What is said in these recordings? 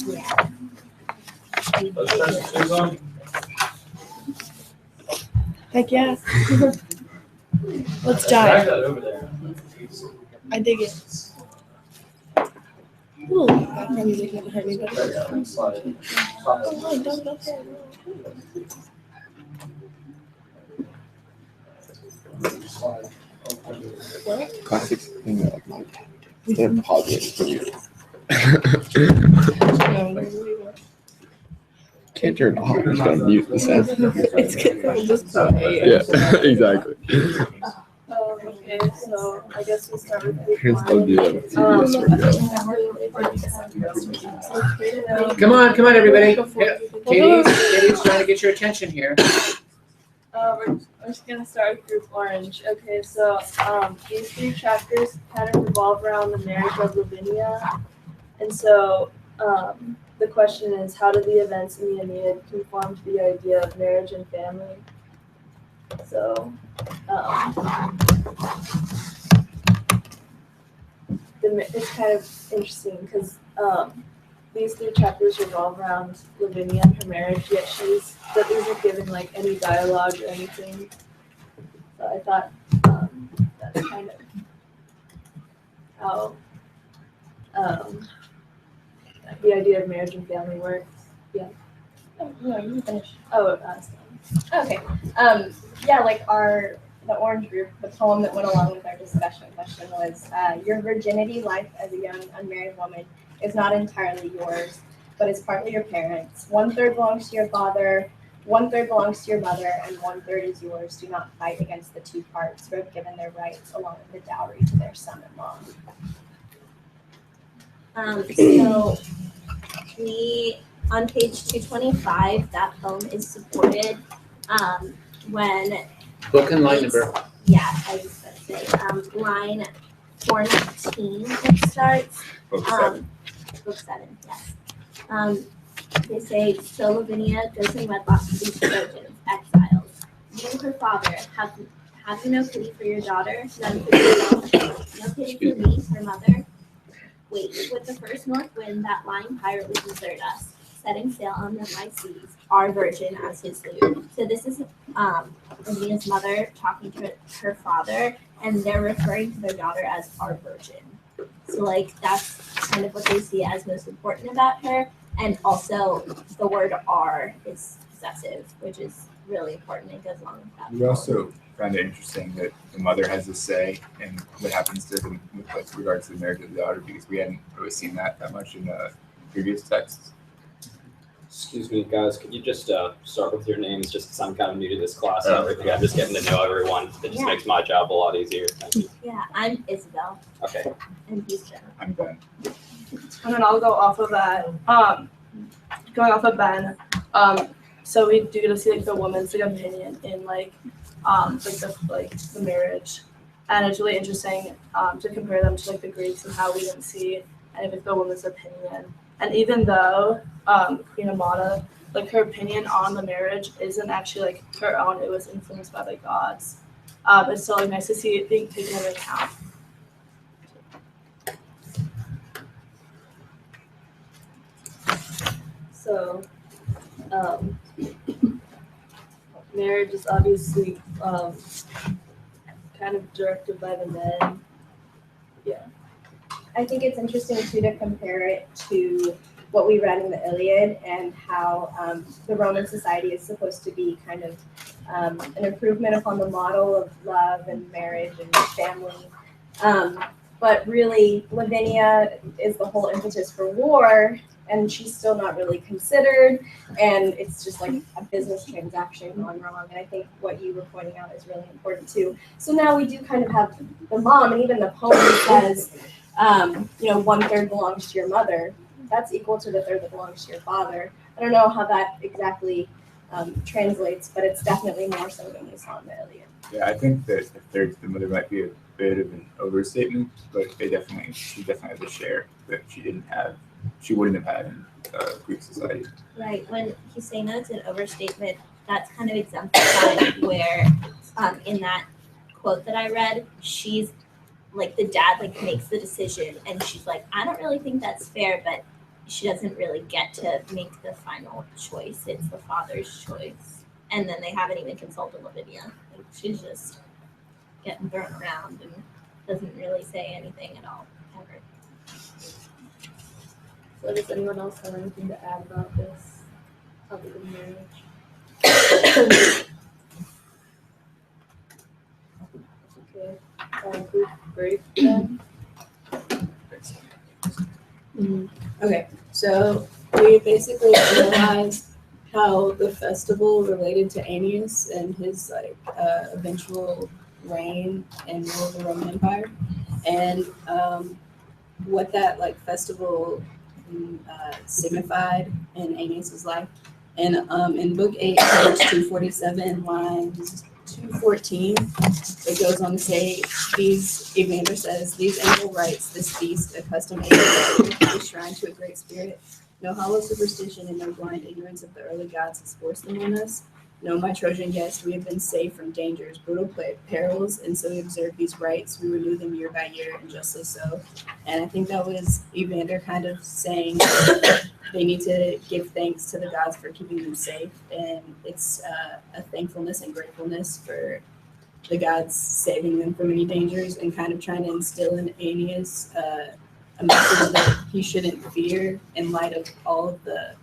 Yeah. Heck yeah. Let's dive. I dig it. Ooh, background music never hurt anybody. Oh, don't say What? Classics thing of like they're positive for you. No, Can't turn it off. I'm just gonna mute the sound. it's gonna just play. Yeah, exactly. Okay, so I guess we'll start with Here's the deal. Come on, everybody. Katie's trying to get your attention here. We're just gonna start with Group Orange. Okay, so these 3 chapters kind of revolve around the marriage of Lavinia, and so the question is, how do the events in the Aeneid conform to the idea of marriage and family? So it's kind of interesting because these 3 chapters revolve around Lavinia and her marriage, yet these aren't given like any dialogue or anything. So I thought that's kind of how the idea of marriage and family works. Yeah. Oh, no, you can finish. Oh, Okay. Yeah, like the Orange Group, the poem that went along with our discussion question was, your virginity life as a young unmarried woman is not entirely yours, but is partly your parents'. 1/3 belongs to your father, 1/3 belongs to your mother, and 1/3 is yours. Do not fight against the 2 parts who have given their rights along with the dowry to their son-in-law. So on page 225, that poem is supported when Book and line number. yeah, I was just going to say, line 419 it starts. Book 7. Book 7, yes. They say, so Lavinia goes in wedlock to these Trojans, exiles. You, her father, have you no pity for your daughter? None for yourself? No pity for me, her mother? Wait, with the first north wind, that lying pirate would desert us, setting sail on the high seas, our virgin as his lute. So this is Lavinia's mother talking to her father, and they're referring to their daughter as our virgin. So like that's kind of what they see as most important about her. And also the word "our" is possessive, which is really important and goes along with that. We also found it interesting that the mother has a say in what happens to them with regards to the marriage of the daughter, because we hadn't really seen that much in previous texts. Excuse me, guys, could you just start with your names, just because I'm kind of new to this class and everything. I'm just getting to know everyone. It just makes my job a lot easier. Thank you. Yeah, I'm Isabel. Okay. And he's Jenna. I'm Ben. And then I'll go off of that. Going off of Ben, so we do get to see like the woman's like opinion in like the marriage, and it's really interesting to compare them to like the Greeks and how we didn't see any of the woman's opinion. And even though Queen Amata, like her opinion on the marriage isn't actually like her own, it was influenced by the gods. It's still like nice to see it being taken into account. So, marriage is obviously kind of directed by the men. Yeah. I think it's interesting too to compare it to what we read in the Iliad and how the Roman society is supposed to be kind of an improvement upon the model of love and marriage and family. But really, Lavinia is the whole impetus for war, and she's still not really considered, and it's just like a business transaction gone wrong. And I think what you were pointing out is really important too. So now we do kind of have the mom, and even the poem says, 1/3 belongs to your mother. That's equal to the third that belongs to your father. I don't know how that exactly translates, but it's definitely more so than we saw in the Iliad. Yeah, I think that the third to the mother might be a bit of an overstatement, but she definitely has a share that she wouldn't have had in Greek society. Right. When he's saying that it's an overstatement, that's kind of exemplified where in that quote that I read, she's like the dad like makes the decision and she's like, I don't really think that's fair, but she doesn't really get to make the final choice. It's the father's choice. And then they haven't even consulted Lavinia. Like, she's just getting thrown around and doesn't really say anything at all, ever. So does anyone else have anything to add about this other than marriage? Okay. Group break then. Okay, so we basically analyzed how the festival related to Aeneas and his eventual reign and rule of the Roman Empire, and what that festival signified in Aeneas's life. And in Book 8, page 247, lines 214, it goes on to say, Evander says, these animal rites, this feast, accustomed a shrine to a great spirit. No hollow superstition and no blind ignorance of the early gods has forced them on us. No, my Trojan guest, we have been saved from dangers, brutal perils, and so we observe these rites. We renew them year by year, and justly so. And I think that was Evander kind of saying they need to give thanks to the gods for keeping them safe, and it's a thankfulness and gratefulness for the gods saving them from any dangers, and kind of trying to instill in Aeneas a message that he shouldn't fear in light of all of the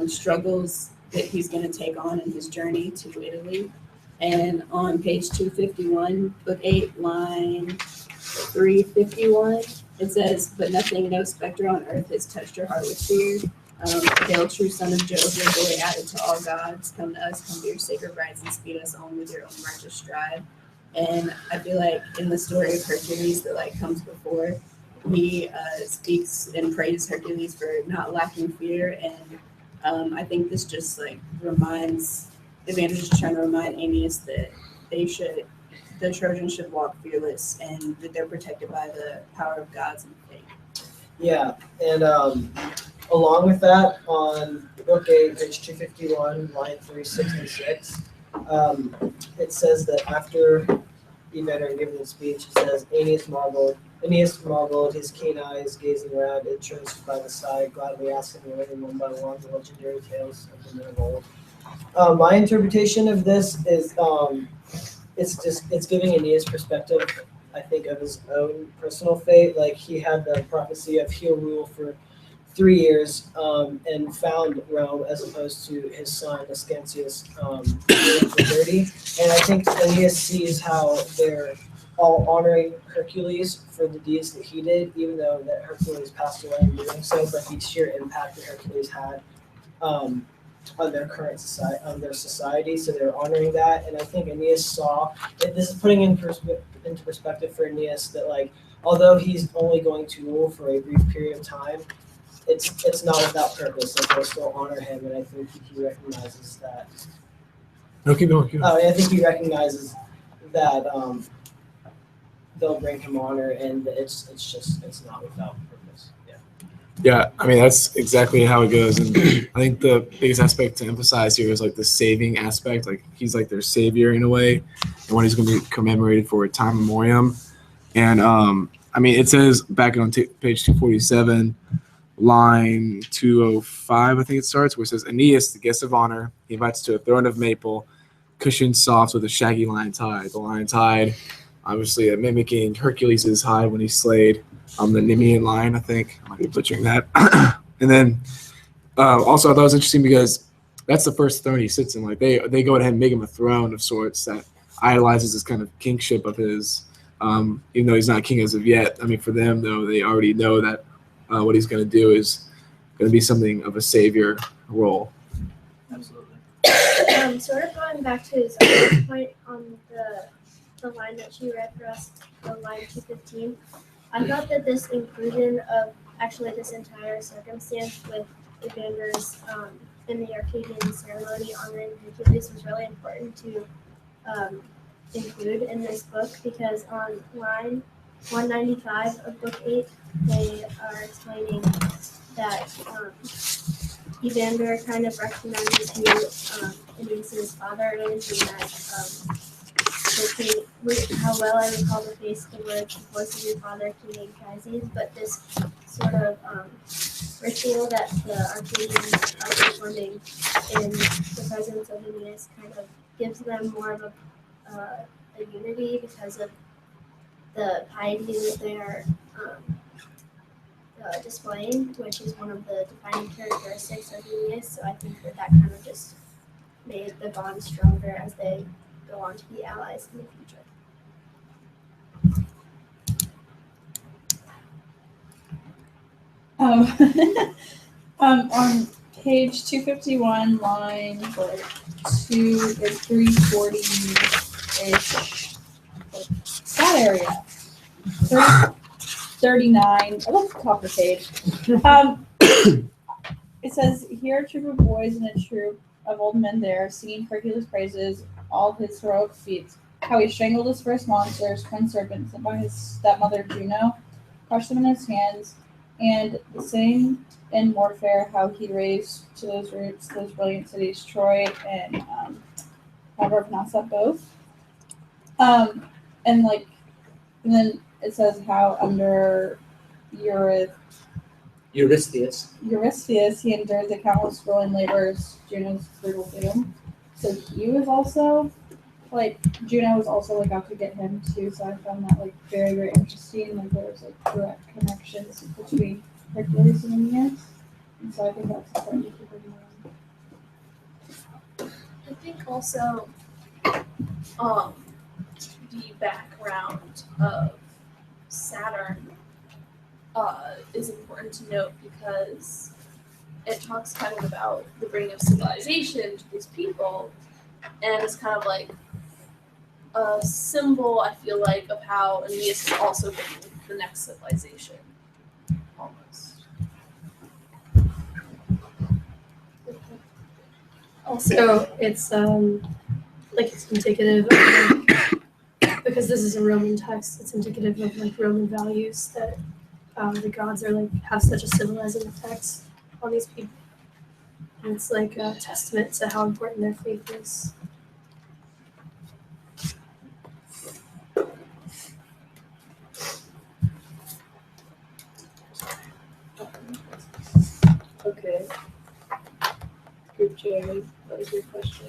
struggles that he's going to take on in his journey to Italy. And on page 251, book 8, line 351, it says, but nothing, no specter on earth has touched your heart with fear. Hail, true son of Jove, your glory added to all gods. Come to us, come to your sacred rites, and speed us on with your own righteous stride. And I feel like in the story of Hercules that comes before, he speaks and praises Hercules for not lacking fear. And I think this just reminds, Evander's just trying to remind Aeneas that the Trojans should walk fearless and that they're protected by the power of gods and faith. Yeah, and along with that, on book 8, page 251, line 366, it says that after Evander had given the speech, it says, Aeneas marveled, his keen eyes gazing around, it turns by the side, gladly asking away one by one the legendary tales of the men of old. My interpretation of this is it's giving Aeneas perspective, I think, of his own personal fate. Like, he had the prophecy of he'll rule for 3 years and found Rome, as opposed to his son Ascanius ruling for 30. And I think Aeneas sees how they're all honoring Hercules for the deeds that he did, even though that Hercules passed away in doing so, but the sheer impact that Hercules had on their current society, on their society, so they're honoring that. And I think Aeneas saw, this is putting into perspective for Aeneas that although he's only going to rule for a brief period of time, it's not without purpose. They'll still honor him, and I think he recognizes that. No, keep going. I think he recognizes that they'll bring him honor, and it's not without purpose. Yeah, I mean, that's exactly how it goes. And I think the biggest aspect to emphasize here is the saving aspect. He's their savior in a way, and what he's going to be commemorated for a time memoriam. And I mean, it says back on page 247, line 205, I think it starts, where it says, Aeneas, the guest of honor, he invites to a throne of maple, cushioned soft with a shaggy lion's hide. The lion's hide, obviously mimicking Hercules' hide when he slayed the Nemean lion, I think. I might be butchering that. And then also I thought it was interesting because that's the first throne he sits in. They go ahead and make him a throne of sorts that idolizes this kind of kingship of his, even though he's not king as of yet. I mean, for them, though, they already know that what he's going to do is going to be something of a savior role. Absolutely. Sort of going back to his other point on the line that she read for us, the line 215, I thought that this inclusion of actually this entire circumstance with Evander's in the Arcadian ceremony honoring Hercules was really important to include in this book, because on line 195 of book 8, they are explaining that Evander kind of recognizes who Aeneas' father is, and that how well I recall the words, the voice of your father, King Anchises, but this sort of ritual that the Arcadians are performing in the presence of Aeneas kind of gives them more of a unity because of the piety that they are displaying, which is one of the defining characteristics of Aeneas. So I think that kind of just made the bond stronger as they go on to be allies in the future. On page 251, line 340-ish, that area. 39, I love the top of the page. It says, here a troop of boys and a troop of old men there, singing Hercules' praises, all his heroic feats, how he strangled his first monsters, twin serpents, sent by his stepmother Juno, crushed them in his hands, and the same in warfare, how he raised to those roots those brilliant cities, Troy and however I pronounce that both. And then it says how under Eurystheus, he endured the countless grueling labors, Juno's brutal doom. So he was also Juno was also out to get him too. So I found that very, very interesting. There was direct connections between Hercules and Aeneas, and so I think that's important to keep in mind. I think also the background of Saturn is important to note because it talks kind of about the bringing of civilization to these people, and it's kind of like a symbol, I feel like, of how Aeneas is also bringing the next civilization, almost. Also, it's it's indicative of, because this is a Roman text, it's indicative of Roman values that the gods are have such a civilizing effect on these people. And it's a testament to how important their faith is. Okay. Group Jeremy, what was your question?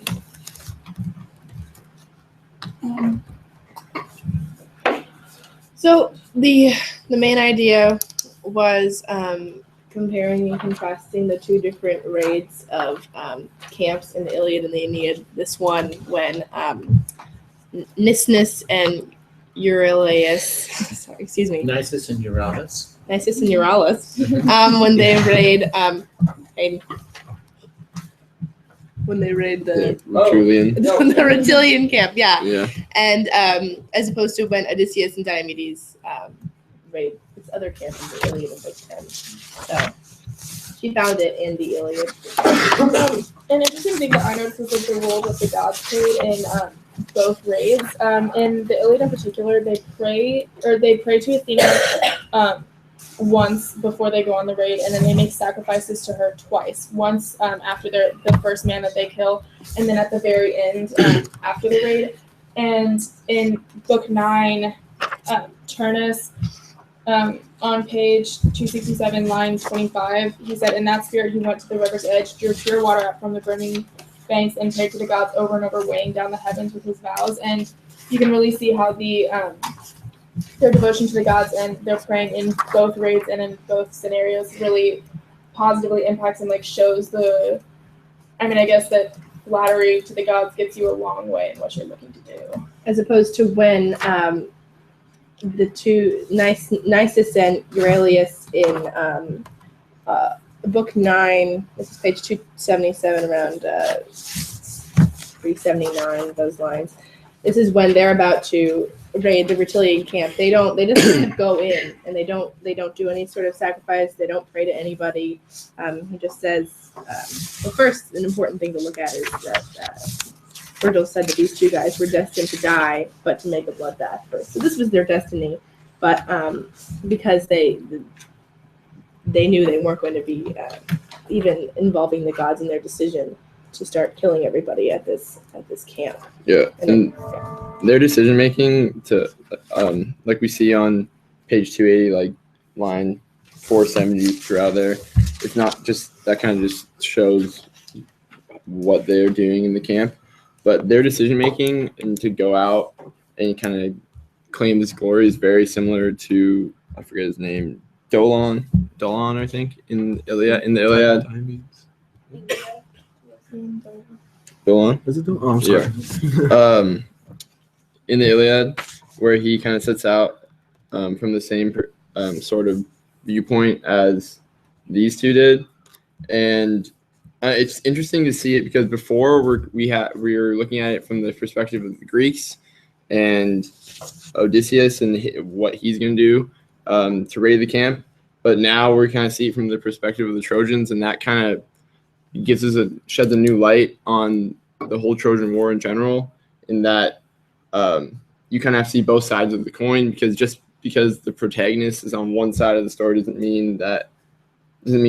So the main idea was comparing and contrasting the two different raids of camps in the Iliad and the Aeneid. This one when Nisnus and Euryalus, Nisus and Euryalus. Nisus and Euryalus, when they raid the Rutulian. the Rutulian camp, yeah. Yeah. And as opposed to when Odysseus and Diomedes raid this other camp in the Iliad in Book 10. So she found it in the Iliad. An interesting thing that I noticed was the role that the gods played in both raids. In the Iliad in particular, they pray to Athena once before they go on the raid, and then they make sacrifices to her twice. Once after the first man that they kill, and then at the very end after the raid. And in Book 9, Turnus, on page 267, line 25, he said, "In that spirit he went to the river's edge, drew pure water up from the burning banks, and prayed to the gods over and over, weighing down the heavens with his vows." And you can really see how their devotion to the gods and their praying in both raids and in both scenarios really positively impacts and shows I guess that flattery to the gods gets you a long way in what you're looking to do. As opposed to when the two Nisus and Euryalus in Book 9, this is page 277, around 379, those lines. This is when they're about to raid the Rutulian camp. They just kind of go in, and they don't do any sort of sacrifice. They don't pray to anybody. He just says, well, first, an important thing to look at is that Virgil said that these two guys were destined to die, but to make a bloodbath first. So this was their destiny, but because they knew they weren't going to be even involving the gods in their decision to start killing everybody at this camp. Yeah, and their decision making to like we see on page 280, line force them youth out there. It's not just that kind of just shows what they're doing in the camp, but their decision making and to go out and kind of claim this glory is very similar to, I forget his name, Dolan, I think, in the Iliad. Dolan? Is it Dolan? Oh, I'm sorry. Yeah. In the Iliad, where he kind of sets out from the same sort of viewpoint as these two did, and it's interesting to see it because before we were looking at it from the perspective of the Greeks and Odysseus and what he's going to do to raid the camp, but now we're kind of see it from the perspective of the Trojans, and that kind of sheds a new light on the whole Trojan War in general, in that you kind of have to see both sides of the coin, because just because the protagonist is on one side of the story doesn't mean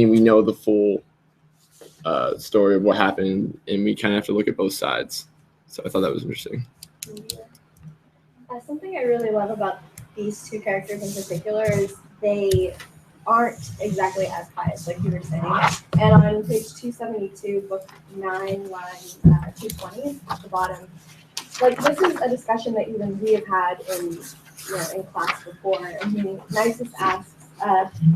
we know the full story of what happened, and we kind of have to look at both sides. So I thought that was interesting. Something I really love about these two characters in particular is they aren't exactly as pious, like you were saying. And on page 272, book 9, line 220 at the bottom, like this is a discussion that even we have had in class before. And Nisus asks,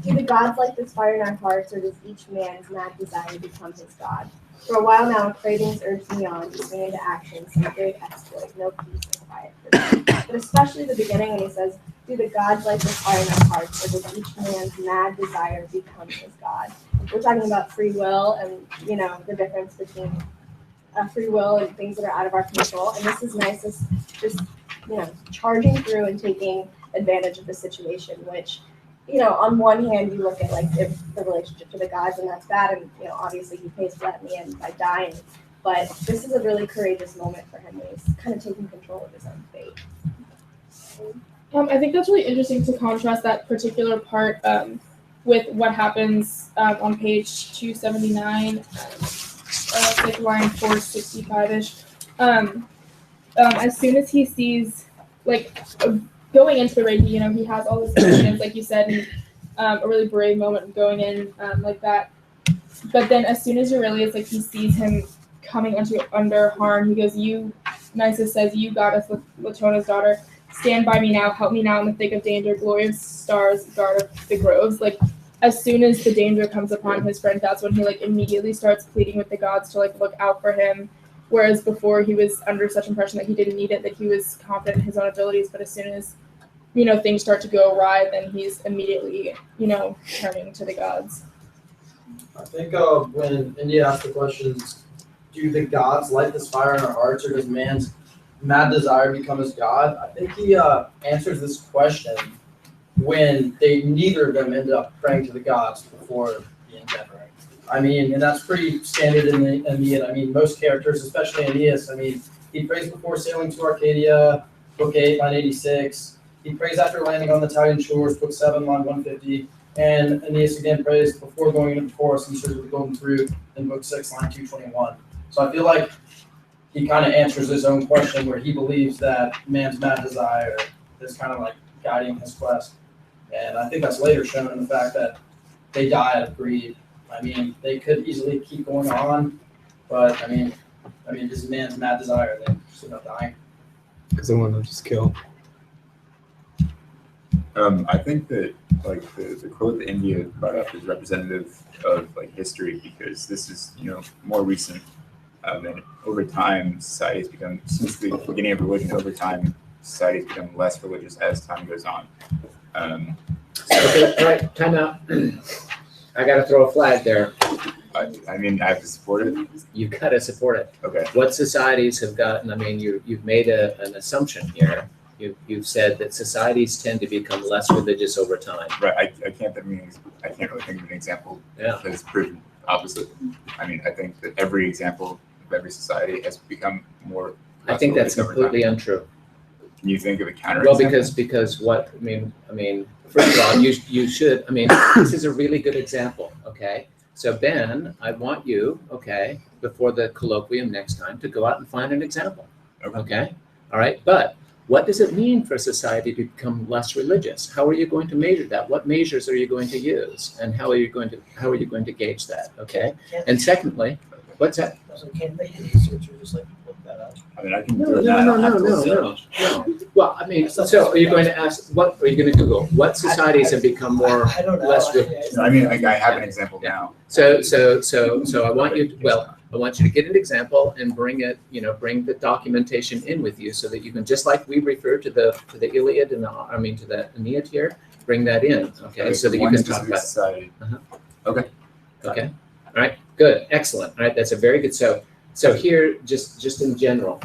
do the gods like this fire in our hearts, or does each man's mad desire become his god? For a while now, cravings urge me on to spring into action some great exploit, no peace or quiet for them. But especially the beginning when he says, do the gods like this fire in our hearts, or does each man's mad desire become his god? We're talking about free will and, the difference between free will and things that are out of our control. And this is Nisus just, charging through and taking advantage of the situation, which, on one hand, you look at if the relationship to the gods, and that's bad, and obviously he pays for that in the end by dying. But this is a really courageous moment for him when he's kind of taking control of his own fate. I think that's really interesting to contrast that particular part with what happens on page 279, like line 465-ish. As soon as he sees, going into the raid, he has all this confidence, like you said, and a really brave moment of going in like that. But then as soon as Aurelius, he sees him coming under harm, he goes, Nisus says, you goddess Latona's daughter, stand by me now, help me now in the thick of danger, glorious stars, guard of the groves. As soon as the danger comes upon his friend, that's when he immediately starts pleading with the gods to look out for him. Whereas before he was under such impression that he didn't need it, that he was confident in his own abilities. But as soon as, things start to go awry, then he's immediately, turning to the gods. I think when India asked the questions, do the gods light this fire in our hearts, or does man's mad desire become his god? I think he answers this question when neither of them end up praying to the gods before the endeavor. And that's pretty standard in the Aeneid. Most characters, especially Aeneas, he prays before sailing to Arcadia, book 8, line 86. He prays after landing on the Italian shores, book 7, line 150. And Aeneas again prays before going into the forest in search of the golden fruit in book 6, line 221. So I feel like he kind of answers his own question where he believes that man's mad desire is kind of guiding his quest. And I think that's later shown in the fact that they die out of greed. They could easily keep going on, but just man's mad desire, they just end up dying. Because they want to just kill. I think that the quote that India brought up is representative of history, because this is more recent, and over time society has become, since the beginning of religion, over time society has become less religious as time goes on. Okay, all right, time out. I got to throw a flag there. I have to support it. You've got to support it. Okay. What societies have gotten? You've made an assumption here. You've said that societies tend to become less religious over time. Right. I can't really think of an example that is proven opposite. I think that every example of every society has become more. I think that's completely untrue. Can you think of a counter? Well, because what first of all, you should. This is a really good example. Okay. So Ben, I want you, before the colloquium next time, to go out and find an example. Okay. All right. But What does it mean for society to become less religious? How are you going to measure that? What measures are you going to use, and how are you going to gauge that? Okay. And secondly, what's that? So can't they research or just like look that up? I mean, I can No, do no, that. no, no, no, no. Well, I mean, so are you going to ask, what are you going to Google? What societies have become more, I don't know. less religious? I mean, like, I have an example now. So I want you, I want you to get an example and bring it, bring the documentation in with you so that you can, just like we refer to the Iliad and to the Aeneid here, bring that in, okay? So that you One can talk specific about it. society. Okay. Okay, all right, good, excellent, all right, that's a very good, so here, just in general,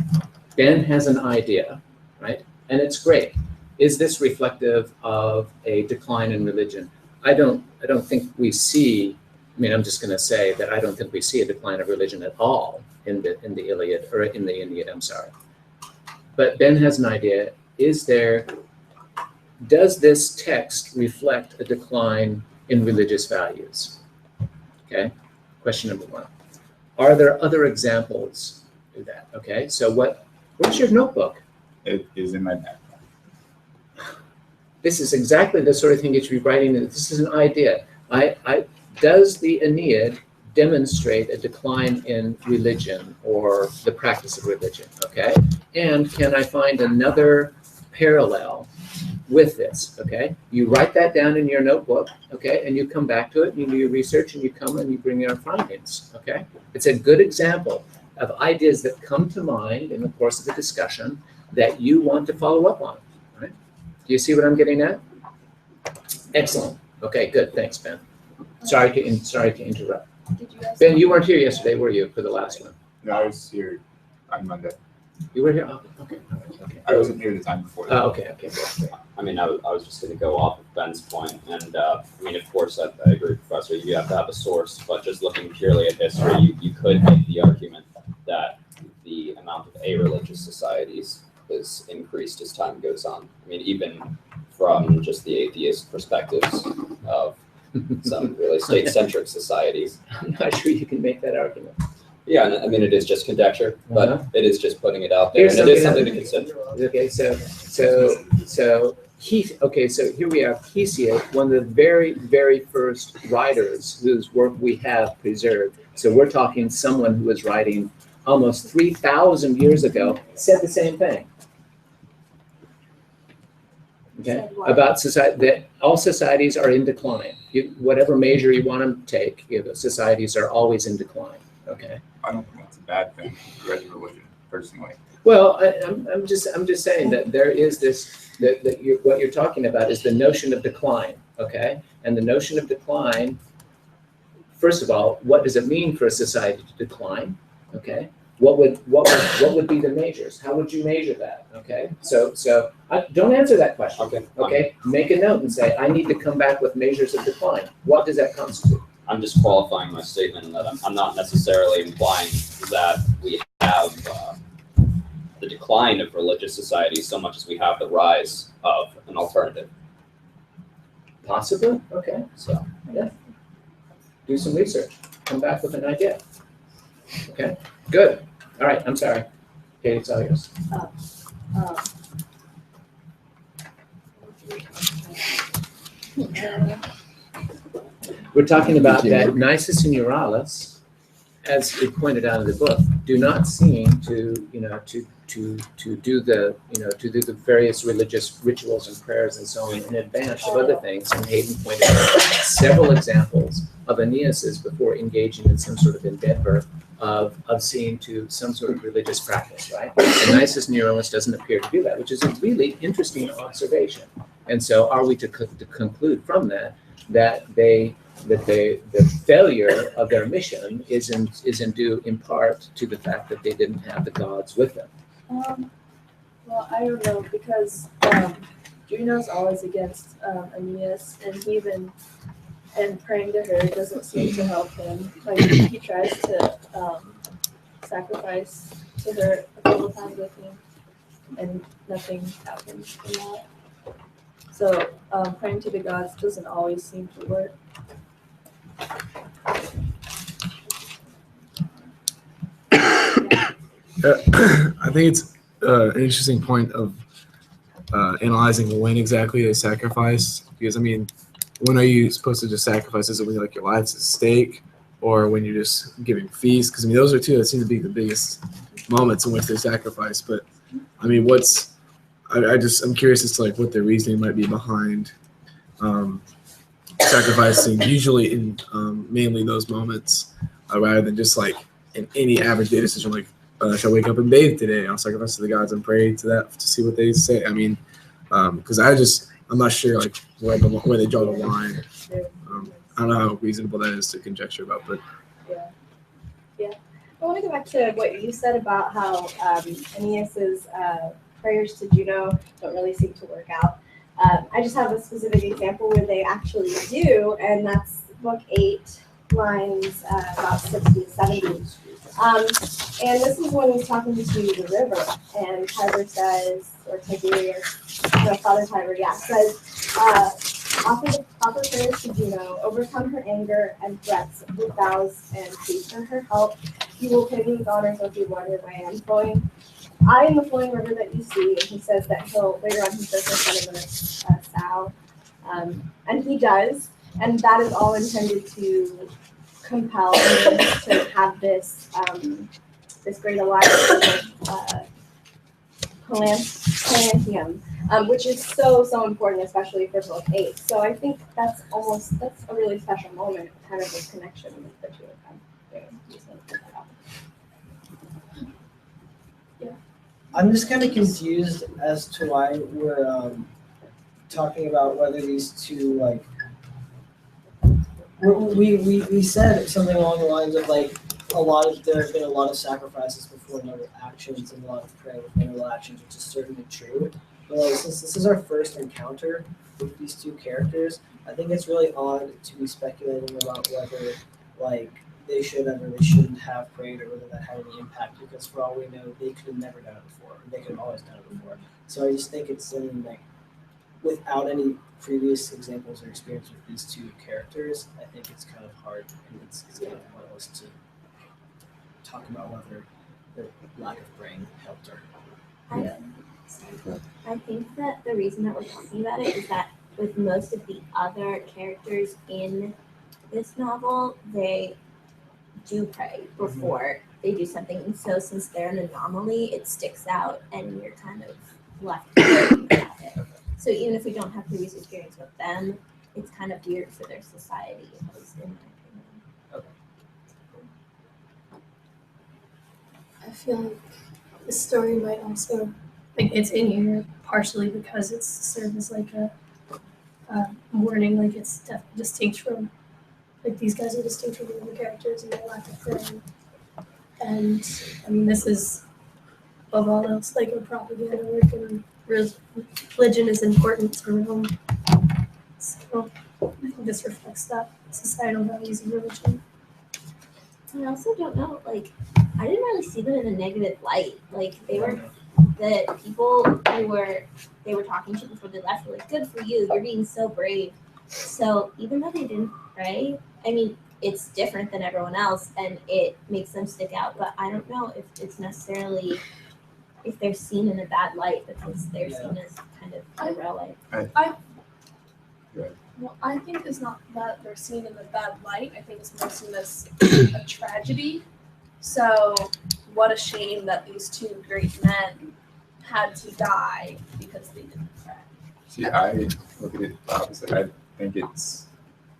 Ben has an idea, right, and it's great. Is this reflective of a decline in religion? I don't think we see, I'm just gonna say that I don't think we see a decline of religion at all in the Iliad, or in the Aeneid, I'm sorry. But Ben has an idea, does this text reflect a decline in religious values? Okay, question number one. Are there other examples of that? Okay, so where's your notebook? It is in my backpack. This is exactly the sort of thing you should be writing. This is an idea. Does the Aeneid demonstrate a decline in religion or the practice of religion? Okay, and can I find another parallel with this? Okay, you write that down in your notebook. Okay, and you come back to it. You do your research, and you come and you bring your findings. Okay, it's a good example of ideas that come to mind in the course of the discussion that you want to follow up on. Right? Do you see what I'm getting at? Excellent. Okay, good. Thanks, Ben. Sorry to interrupt. Ben, you weren't here yesterday, were you, for the last one? No, I was here on Monday. You were here? Oh, okay. Okay. I wasn't here the time before that. Oh, okay. Good. I mean, I was just going to go off of Ben's point, and of course, I agree, Professor. You have to have a source, but just looking purely at history, you could make the argument that the amount of a-religious societies is increased as time goes on. I mean, even from just the atheist perspectives of some really state-centric societies. I'm not sure you can make that argument. Yeah, I mean, it is just conjecture, but it is just putting it out there, Here's and it is something to consider. Okay, so here we have Hesiod, one of the very, very first writers whose work we have preserved. So we're talking someone who was writing almost 3,000 years ago, said the same thing. Okay, about society, that all societies are in decline. Whatever measure you want to take, societies are always in decline. Okay. I don't think that's a bad thing for religion, personally. Well, I'm just saying that there is this what you're talking about is the notion of decline. Okay, and the notion of decline. First of all, what does it mean for a society to decline? Okay. What would be the measures? How would you measure that? Okay, so don't answer that question. Okay, make a note and say, I need to come back with measures of decline. What does that constitute? I'm just qualifying my statement in that I'm not necessarily implying that we have the decline of religious societies so much as we have the rise of an alternative. Possibly. Okay, so yeah, do some research. Come back with an idea. Okay, good. All right, I'm sorry. Katie, it's all yours. We're talking about that Nisus and Euryalus, as it pointed out in the book, do not seem to do the various religious rituals and prayers and so on in advance of other things. And Hayden pointed out several examples of Aeneas's before engaging in some sort of endeavor of seeing to some sort of religious practice, right? And Nisus and Euryalus doesn't appear to do that, which is a really interesting observation. And so are we to conclude from that the failure of their mission is due in part to the fact that they didn't have the gods with them? Well, I don't know, because Juno's always against Aeneas, and praying to her doesn't seem to help him. Like, he tries to sacrifice to her a couple times with him, and nothing happens from that. So praying to the gods doesn't always seem to work. I think it's an interesting point of analyzing when exactly they sacrifice. Because I mean, when are you supposed to just sacrifice? Is it when like your life's at stake, or when you're just giving feasts? Because I mean, those are two that seem to be the biggest moments in which they sacrifice. But I mean, I'm curious as to like what their reasoning might be behind sacrificing. Usually in mainly those moments, rather than just like in any average day decision, like shall I wake up and bathe today? I'll sacrifice to the gods and pray to that to see what they say. I mean, because I'm not sure like where they draw the line. I don't know how reasonable that is to conjecture about, but I want to go back to what you said about how Aeneas's prayers to Juno don't really seem to work out. I just have a specific example where they actually do, and that's book 8, lines about 60 to 70. And this is when he's talking to the river, and Tiber says, or Tiberius, no, Father Tiber, says, offer prayers to Juno, overcome her anger and threats with vows and plead for her help. You will pay me with honors if you water my hand flowing. I am the flowing river that you see, and he says that later on he says he'll send him a sow. And he does, and that is all intended to compel him to have this great alliance with Palantium, which is so important, especially for book 8. So I think that's a really special moment, kind of a connection with the two of them. I'm just kind of confused as to why we're talking about whether these two like. We said something along the lines of like there have been a lot of sacrifices before noble actions and a lot of prayer before noble actions, which is certainly true. But like, since this is our first encounter with these two characters, I think it's really odd to be speculating about whether like they should have or they shouldn't have prayed, or whether that had any impact, because for all we know, they could have never done it before. Or they could have always done it before. So I just think it's something like, without any previous examples or experience with these two characters, I think it's kind of hard, and it's kind of pointless to talk about whether the lack of praying helped or I think that the reason that we're talking about it is that with most of the other characters in this novel, they do pray before they do something. And so since they're an anomaly, it sticks out and you're kind of left looking at it. So even if we don't have previous experience with them, it's kind of weird for their society, in my opinion. I feel like the story might also, like, it's in here partially because it's served as like a warning, like it's distinct from, like, these guys are distinct from the other characters and their lack of praying. And I mean, this is above all else like a propaganda work, and religion is important to Rome. So I think this reflects that societal values of religion. I also don't know, like, I didn't really see them in a negative light. Like, they were the people they were talking to before they left were like, good for you, you're being so brave. So even though they didn't pray, I mean, it's different than everyone else and it makes them stick out, but I don't know if it's necessarily, if they're seen in a bad light, because they're seen as kind of a relic. Well, I think it's not that they're seen in a bad light. I think it's more seen as a tragedy. So, what a shame that these two great men had to die because they didn't pray. See, I look at it the opposite. I think it's,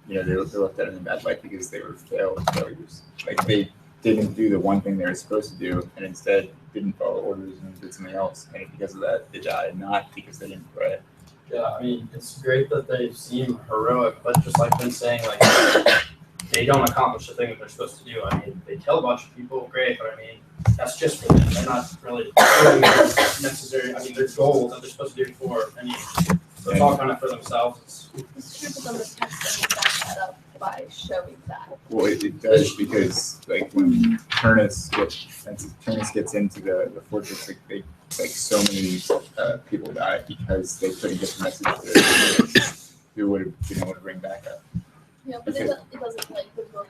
they're looked at in a bad light because they were failures. Like, they didn't do the one thing they were supposed to do and instead didn't follow orders and did something else. And because of that, they died, not because they didn't pray. Yeah, I mean, it's great that they seem heroic, but just like been saying, like, they don't accomplish the thing that they're supposed to do. I mean, they kill a bunch of people, great, but I mean, that's just for them. They're not really doing necessary. I mean, their goals that they're supposed to do for any. So it's all kind of for themselves. It's true, but then the text doesn't back that up by showing that. Well, it does, because like when Turnus gets into the fortress, like so many people died because they couldn't get the message to who would have been able to bring back up. Yeah, but it doesn't like the book,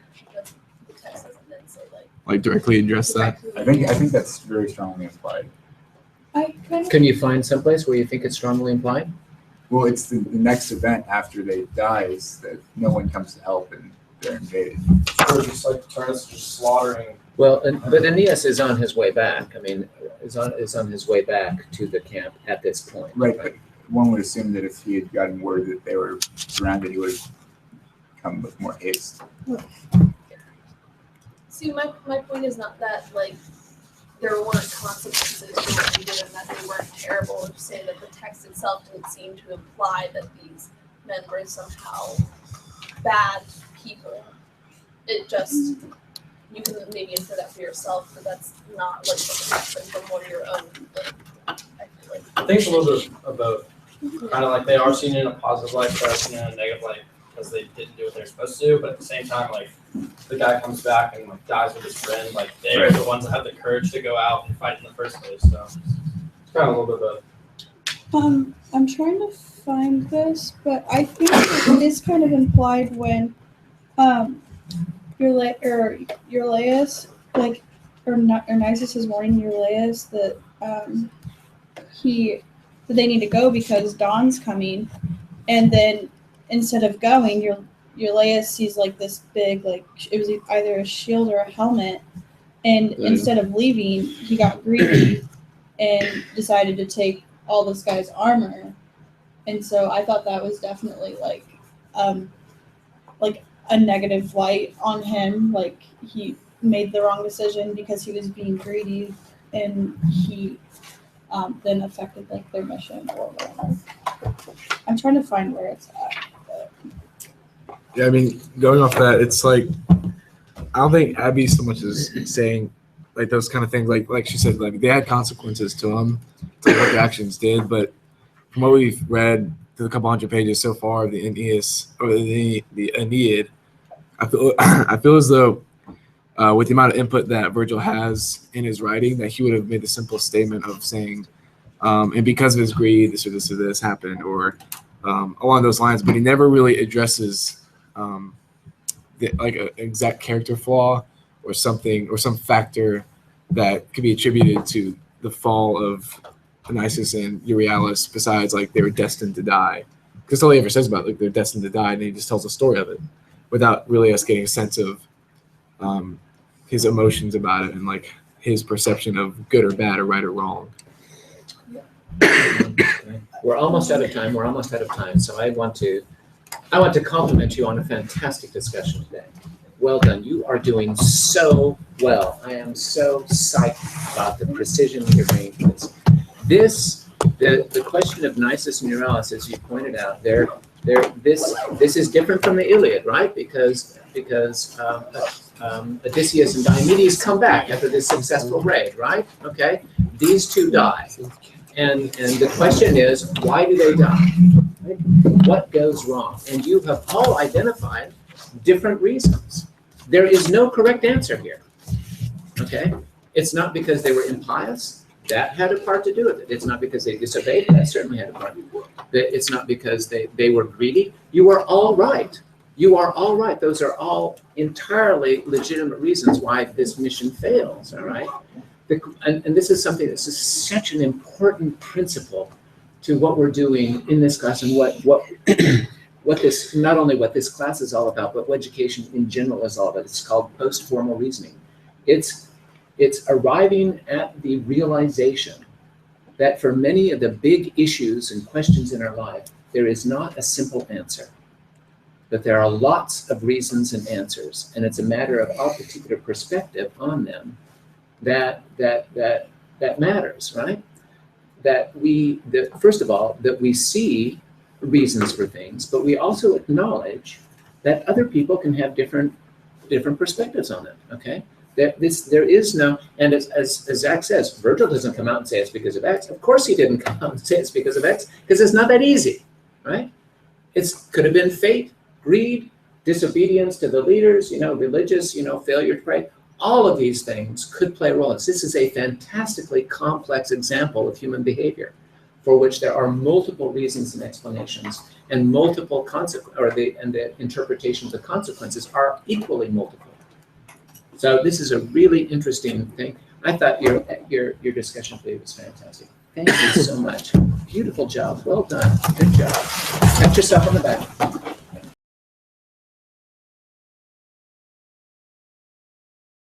the text doesn't then say like directly address that. I think that's very strongly implied. I kind of? Can you find someplace where you think it's strongly implied? Well, it's the next event after they die is that no one comes to help and they're invaded. Or just like Turnus just slaughtering. Well, but Aeneas is on his way back. I mean, is on his way back to the camp at this point. Right, but one would assume that if he had gotten word that they were surrounded, he would have come with more haste. See, my point is not that like there weren't consequences for what they did and that they weren't terrible. I'm just saying that the text itself didn't seem to imply that these men were somehow bad people. It just, you can maybe infer that for yourself, but that's not like what happened from one of your own. Like, I feel like. I think it's a little bit about kind of like they are seen in a positive light, but seen in a negative light because they didn't do what they're supposed to do. But at the same time, like the guy comes back and like dies with his friend, like they're the ones that have the courage to go out and fight in the first place. So it's kind of a little bit of I'm trying to find this, but I think it is kind of implied when Euryalus, like, or Nisus is warning Euryalus that that they need to go because Dawn's coming, and then instead of going, Euryalus sees like this big, like it was either a shield or a helmet, and instead of leaving, he got greedy and decided to take all this guy's armor. And so I thought that was definitely like a negative light on him. Like he made the wrong decision because he was being greedy, and he then affected like their mission or whatever. I'm trying to find where it's at. But. Yeah, I mean, going off that, it's like I don't think Abby so much is saying like those kind of things. Like she said, like they had consequences to them, to what the actions did. But from what we've read through a couple hundred pages so far of the Aeneas or the Aeneid, I feel as though with the amount of input that Virgil has in his writing, that he would have made the simple statement of saying, and because of his greed, this or this or this happened, or along those lines. But he never really addresses like an exact character flaw or something or some factor that could be attributed to the fall of Nisus and Euryalus, besides like they were destined to die. Because all he ever says about like they're destined to die, and he just tells a story of it without really us getting a sense of his emotions about it and like his perception of good or bad or right or wrong. We're almost out of time. So I want to compliment you on a fantastic discussion today. Well done. You are doing so well. I am so psyched about the precision of your arrangements. The question of Nisus and Euryalus, as you pointed out, this is different from the Iliad, right? Because Odysseus and Diomedes come back after this successful raid, right? Okay, these two die, and the question is, why do they die? What goes wrong? And you have all identified different reasons. There is no correct answer here. Okay, it's not because they were impious. That had a part to do with it. It's not because they disobeyed. That certainly had a part to do with it. It's not because they were greedy. You are all right. You are all right. Those are all entirely legitimate reasons why this mission fails, all right? And this is something that's just such an important principle to what we're doing in this class and what this, not only what this class is all about, but what education in general is all about. It's called post-formal reasoning. It's arriving at the realization that for many of the big issues and questions in our life, there is not a simple answer, but there are lots of reasons and answers, and it's a matter of our particular perspective on them that matters, right? First of all, that we see reasons for things, but we also acknowledge that other people can have different perspectives on them, okay? There is no, and as Zach says, Virgil doesn't come out and say it's because of X. Of course he didn't come out and say it's because of X, because it's not that easy, right? It could have been fate, greed, disobedience to the leaders, religious, failure to pray. All of these things could play a role. This is a fantastically complex example of human behavior for which there are multiple reasons and explanations, and multiple and the interpretation of the consequences are equally multiple. So this is a really interesting thing. I thought your discussion today was fantastic. Thank you so much. Beautiful job. Well done. Good job. Pat yourself on the back.